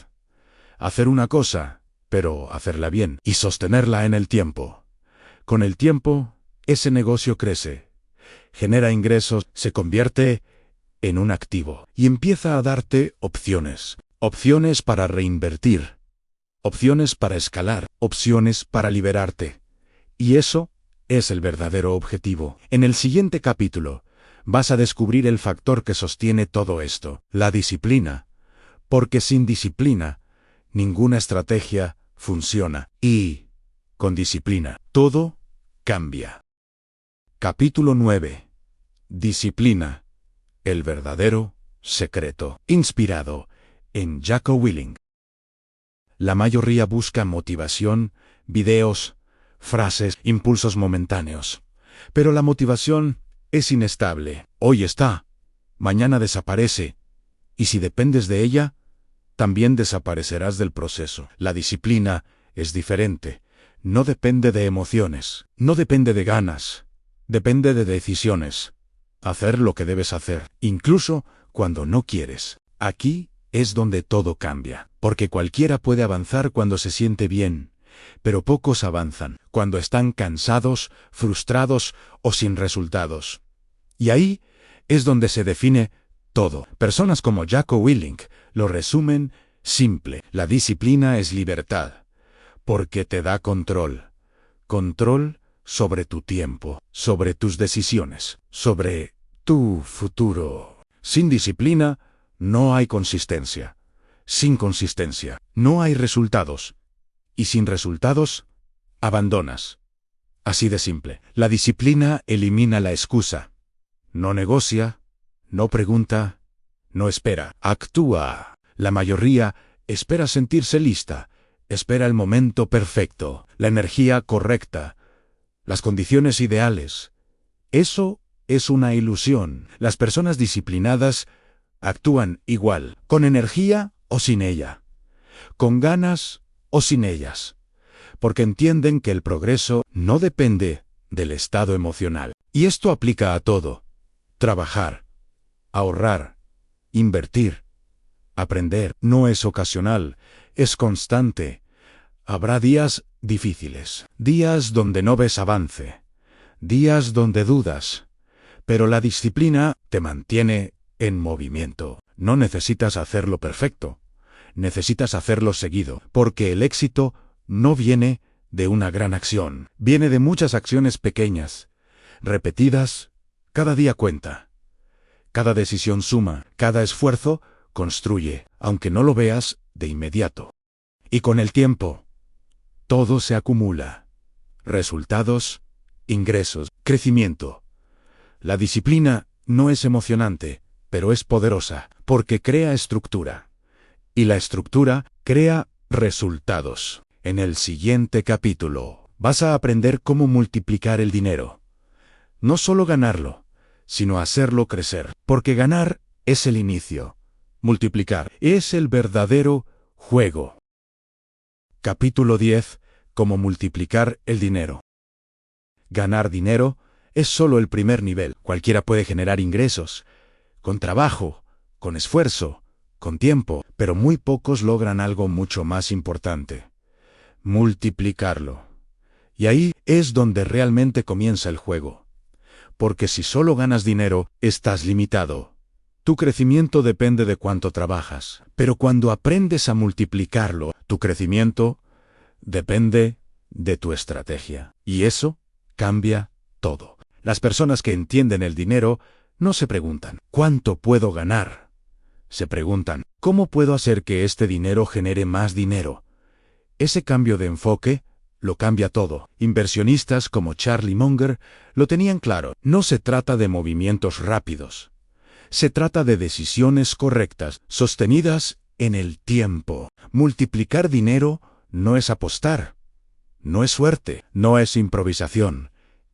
Hacer una cosa, pero hacerla bien y sostenerla en el tiempo. Con el tiempo, ese negocio crece, genera ingresos, se convierte en un activo y empieza a darte opciones. Opciones para reinvertir, opciones para escalar, opciones para liberarte. Y eso es el verdadero objetivo. En el siguiente capítulo, vas a descubrir el factor que sostiene todo esto, la disciplina. Porque sin disciplina, ninguna estrategia funciona. Y, con disciplina, todo cambia. Capítulo 9. Disciplina. El verdadero secreto. Inspirado en Jocko Willink. La mayoría busca motivación, videos, frases, impulsos momentáneos. Pero la motivación es inestable. Hoy está, mañana desaparece. Y si dependes de ella, también desaparecerás del proceso. La disciplina es diferente. No depende de emociones, no depende de ganas, depende de decisiones. Hacer lo que debes hacer, incluso cuando no quieres. Aquí es donde todo cambia, porque cualquiera puede avanzar cuando se siente bien, pero pocos avanzan cuando están cansados, frustrados o sin resultados. Y ahí es donde se define todo. Personas como Jocko Willink lo resumen simple. La disciplina es libertad, porque te da control. Control sobre tu tiempo, sobre tus decisiones, sobre tu futuro. Sin disciplina, no hay consistencia. Sin consistencia, no hay resultados. Y sin resultados, abandonas. Así de simple. La disciplina elimina la excusa. No negocia, no pregunta, no espera, actúa. La mayoría espera sentirse lista, espera el momento perfecto, la energía correcta, las condiciones ideales. Eso es una ilusión. Las personas disciplinadas actúan igual, con energía o sin ella, con ganas o sin ellas, porque entienden que el progreso no depende del estado emocional. Y esto aplica a todo. Trabajar, ahorrar, invertir, aprender. No es ocasional, es constante. Habrá días difíciles, días donde no ves avance, días donde dudas, pero la disciplina te mantiene en movimiento. No necesitas hacerlo perfecto, necesitas hacerlo seguido, porque el éxito no viene de una gran acción, viene de muchas acciones pequeñas, repetidas. Cada día cuenta, cada decisión suma, cada esfuerzo construye, aunque no lo veas de inmediato. Y con el tiempo, todo se acumula. Resultados, ingresos, crecimiento. La disciplina no es emocionante, pero es poderosa, porque crea estructura. Y la estructura crea resultados. En el siguiente capítulo, vas a aprender cómo multiplicar el dinero. No solo ganarlo, sino hacerlo crecer, porque ganar es el inicio. Multiplicar es el verdadero juego. Capítulo 10. Cómo multiplicar el dinero. Ganar dinero es solo el primer nivel. Cualquiera puede generar ingresos, con trabajo, con esfuerzo, con tiempo, pero muy pocos logran algo mucho más importante: multiplicarlo. Y ahí es donde realmente comienza el juego. Porque si solo ganas dinero, estás limitado. Tu crecimiento depende de cuánto trabajas. Pero cuando aprendes a multiplicarlo, tu crecimiento depende de tu estrategia. Y eso cambia todo. Las personas que entienden el dinero no se preguntan, ¿cuánto puedo ganar? Se preguntan, ¿cómo puedo hacer que este dinero genere más dinero? Ese cambio de enfoque lo cambia todo. Inversionistas como Charlie Munger lo tenían claro. No se trata de movimientos rápidos. Se trata de decisiones correctas, sostenidas en el tiempo. Multiplicar dinero no es apostar. No es suerte. No es improvisación.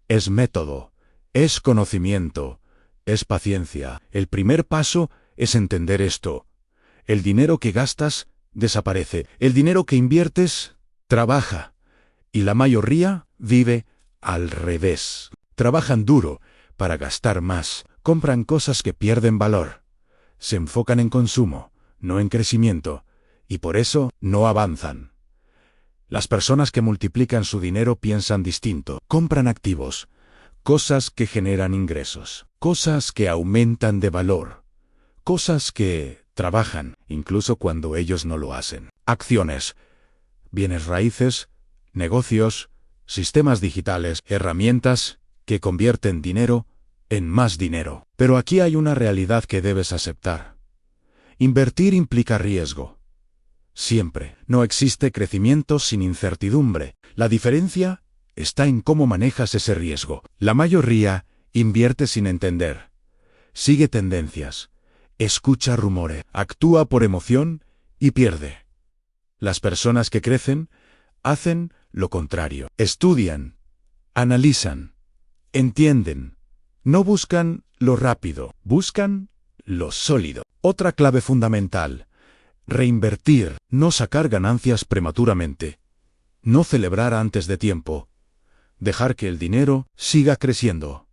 Es método. Es conocimiento. Es paciencia. El primer paso es entender esto. El dinero que gastas desaparece. El dinero que inviertes trabaja. Y la mayoría vive al revés. Trabajan duro para gastar más. Compran cosas que pierden valor. Se enfocan en consumo, no en crecimiento. Y por eso no avanzan. Las personas que multiplican su dinero piensan distinto. Compran activos. Cosas que generan ingresos. Cosas que aumentan de valor. Cosas que trabajan, incluso cuando ellos no lo hacen. Acciones, bienes raíces, negocios, sistemas digitales, herramientas que convierten dinero en más dinero. Pero aquí hay una realidad que debes aceptar. Invertir implica riesgo. Siempre. No existe crecimiento sin incertidumbre. La diferencia está en cómo manejas ese riesgo. La mayoría invierte sin entender. Sigue tendencias. Escucha rumores. Actúa por emoción y pierde. Las personas que crecen hacen lo contrario. Estudian, analizan, entienden. No buscan lo rápido, buscan lo sólido. Otra clave fundamental: reinvertir, no sacar ganancias prematuramente, no celebrar antes de tiempo, dejar que el dinero siga creciendo.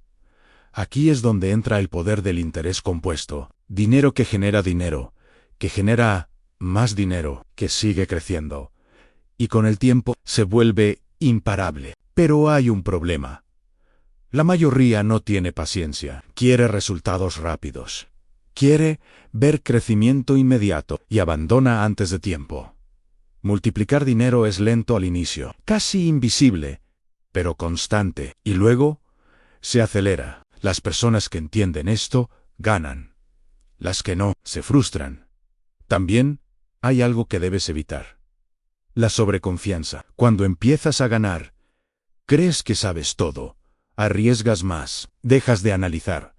Aquí es donde entra el poder del interés compuesto. Dinero que genera más dinero, que sigue creciendo. Y con el tiempo se vuelve imparable. Pero hay un problema. La mayoría no tiene paciencia. Quiere resultados rápidos. Quiere ver crecimiento inmediato y abandona antes de tiempo. Multiplicar dinero es lento al inicio, casi invisible, pero constante. Y luego se acelera. Las personas que entienden esto ganan. Las que no, se frustran. También hay algo que debes evitar: la sobreconfianza. Cuando empiezas a ganar, crees que sabes todo, arriesgas más, dejas de analizar,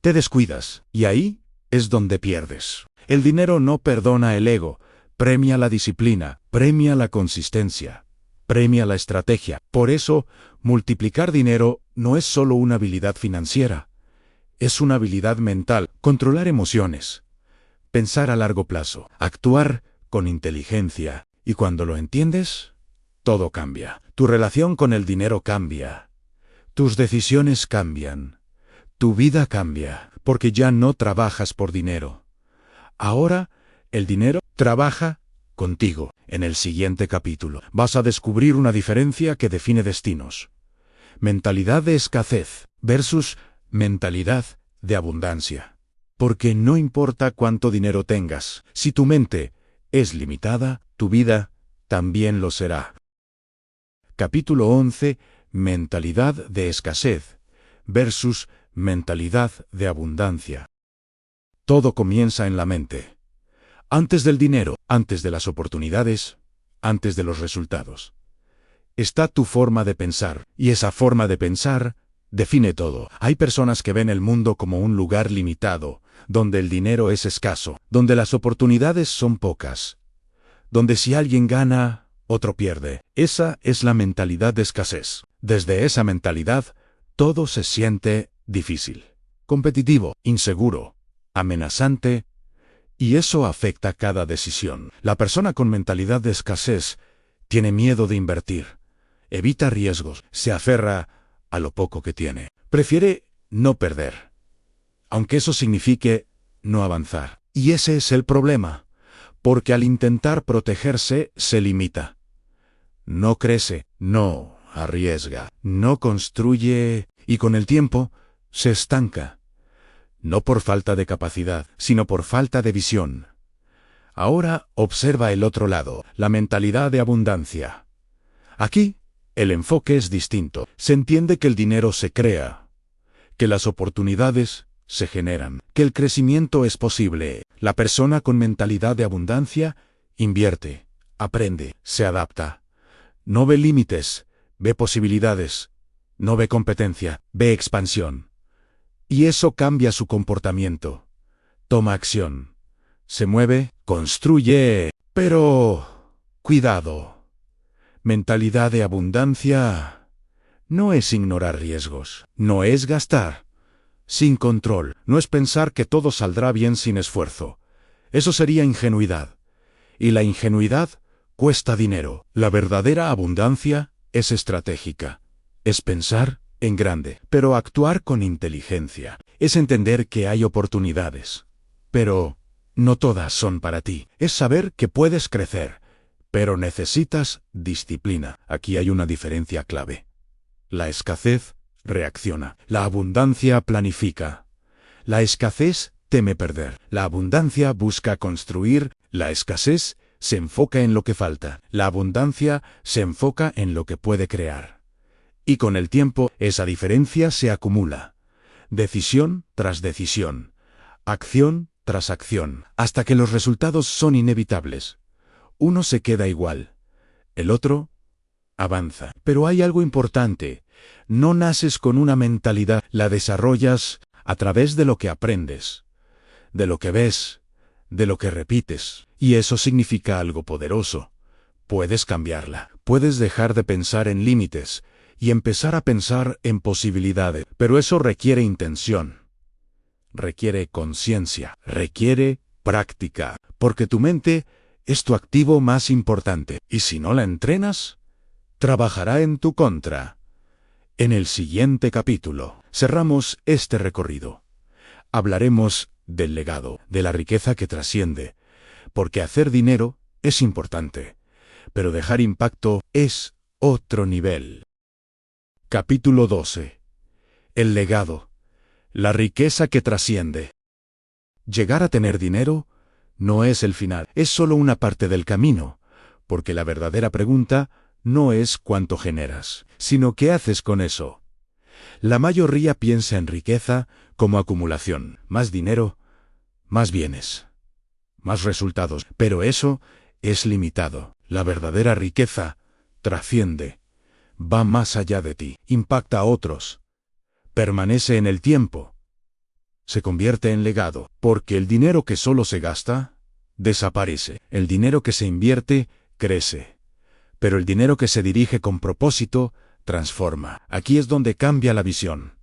te descuidas, y ahí es donde pierdes. El dinero no perdona el ego, premia la disciplina, premia la consistencia, premia la estrategia. Por eso, multiplicar dinero no es solo una habilidad financiera, es una habilidad mental. Controlar emociones, pensar a largo plazo, actuar con inteligencia. Y cuando lo entiendes, todo cambia. Tu relación con el dinero cambia. Tus decisiones cambian. Tu vida cambia, porque ya no trabajas por dinero. Ahora, el dinero trabaja contigo. En el siguiente capítulo, vas a descubrir una diferencia que define destinos. Mentalidad de escasez versus mentalidad de abundancia. Porque no importa cuánto dinero tengas, si tu mente es limitada, tu vida también lo será. Capítulo 11. Mentalidad de escasez versus mentalidad de abundancia. Todo comienza en la mente. Antes del dinero, antes de las oportunidades, antes de los resultados, está tu forma de pensar, y esa forma de pensar define todo. Hay personas que ven el mundo como un lugar limitado, donde el dinero es escaso, donde las oportunidades son pocas, donde si alguien gana, otro pierde. Esa es la mentalidad de escasez. Desde esa mentalidad, todo se siente difícil, competitivo, inseguro, amenazante, y eso afecta cada decisión. La persona con mentalidad de escasez tiene miedo de invertir, evita riesgos, se aferra a lo poco que tiene. Prefiere no perder, aunque eso signifique no avanzar. Y ese es el problema, porque al intentar protegerse se limita. No crece, no arriesga, no construye y con el tiempo se estanca. No por falta de capacidad, sino por falta de visión. Ahora observa el otro lado, la mentalidad de abundancia. Aquí, el enfoque es distinto. Se entiende que el dinero se crea, que las oportunidades se generan, que el crecimiento es posible. La persona con mentalidad de abundancia invierte, aprende, se adapta. No ve límites, ve posibilidades. No ve competencia, ve expansión. Y eso cambia su comportamiento. Toma acción. Se mueve, construye. Pero, cuidado. Mentalidad de abundancia no es ignorar riesgos, no es gastar sin control, no es pensar que todo saldrá bien sin esfuerzo. Eso sería ingenuidad. Y la ingenuidad cuesta dinero. La verdadera abundancia es estratégica. Es pensar en grande, pero actuar con inteligencia. Es entender que hay oportunidades, pero no todas son para ti. Es saber que puedes crecer, pero necesitas disciplina. Aquí hay una diferencia clave. La escasez reacciona. La abundancia planifica. La escasez teme perder. La abundancia busca construir. La escasez se enfoca en lo que falta. La abundancia se enfoca en lo que puede crear. Y con el tiempo, esa diferencia se acumula. Decisión tras decisión. Acción tras acción. Hasta que los resultados son inevitables. Uno se queda igual. El otro avanza. Pero hay algo importante. No naces con una mentalidad. La desarrollas a través de lo que aprendes, de lo que ves, de lo que repites. Y eso significa algo poderoso. Puedes cambiarla. Puedes dejar de pensar en límites y empezar a pensar en posibilidades. Pero eso requiere intención. Requiere conciencia. Requiere práctica. Porque tu mente es tu activo más importante. Y si no la entrenas, trabajará en tu contra. En el siguiente capítulo, cerramos este recorrido. Hablaremos del legado, de la riqueza que trasciende. Porque hacer dinero es importante, pero dejar impacto es otro nivel. Capítulo 12. El legado. La riqueza que trasciende. Llegar a tener dinero no es el final, es solo una parte del camino, porque la verdadera pregunta no es cuánto generas, sino qué haces con eso. La mayoría piensa en riqueza como acumulación, más dinero, más bienes, más resultados, pero eso es limitado. La verdadera riqueza trasciende. Va más allá de ti, impacta a otros, permanece en el tiempo, se convierte en legado, porque el dinero que solo se gasta, desaparece. El dinero que se invierte, crece. Pero el dinero que se dirige con propósito, transforma. Aquí es donde cambia la visión.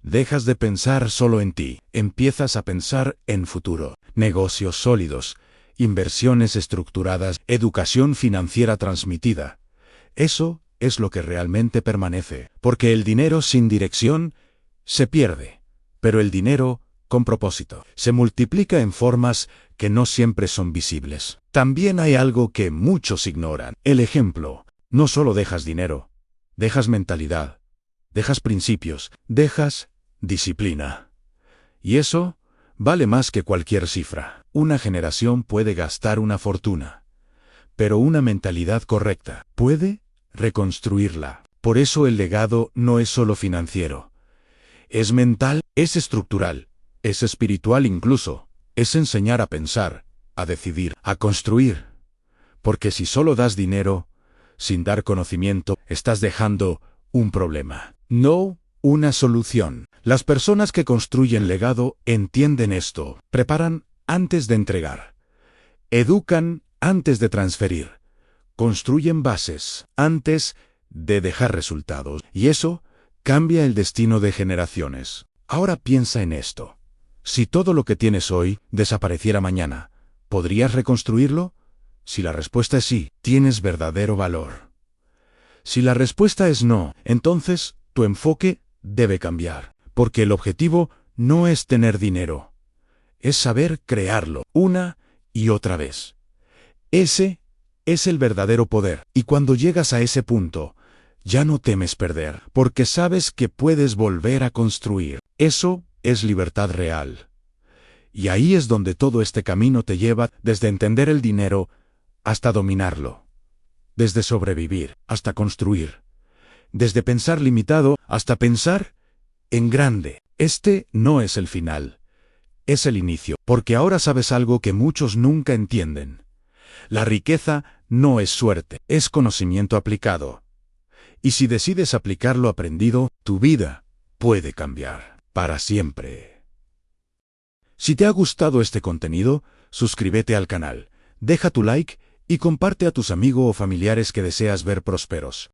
Dejas de pensar solo en ti, empiezas a pensar en futuro, negocios sólidos, inversiones estructuradas, educación financiera transmitida. Eso es lo que realmente permanece, porque el dinero sin dirección se pierde, pero el dinero con propósito se multiplica en formas que no siempre son visibles. También hay algo que muchos ignoran. El ejemplo. No solo dejas dinero, dejas mentalidad, dejas principios, dejas disciplina. Y eso vale más que cualquier cifra. Una generación puede gastar una fortuna, pero una mentalidad correcta puede reconstruirla. Por eso el legado no es solo financiero. Es mental, es estructural, es espiritual incluso. Es enseñar a pensar, a decidir, a construir. Porque si solo das dinero, sin dar conocimiento, estás dejando un problema. No una solución. Las personas que construyen legado entienden esto, preparan antes de entregar, educan antes de transferir, construyen bases antes de dejar resultados, y eso cambia el destino de generaciones. Ahora piensa en esto. Si todo lo que tienes hoy desapareciera mañana, ¿podrías reconstruirlo? Si la respuesta es sí, tienes verdadero valor. Si la respuesta es no, entonces tu enfoque debe cambiar, porque el objetivo no es tener dinero, es saber crearlo una y otra vez. Ese es el verdadero poder, y cuando llegas a ese punto, ya no temes perder, porque sabes que puedes volver a construir. Eso es libertad real. Y ahí es donde todo este camino te lleva, desde entender el dinero hasta dominarlo, desde sobrevivir hasta construir, desde pensar limitado hasta pensar en grande. Este no es el final, es el inicio, porque ahora sabes algo que muchos nunca entienden. La riqueza no es suerte, es conocimiento aplicado. Y si decides aplicar lo aprendido, tu vida puede cambiar para siempre. Si te ha gustado este contenido, suscríbete al canal, deja tu like y comparte a tus amigos o familiares que deseas ver prósperos.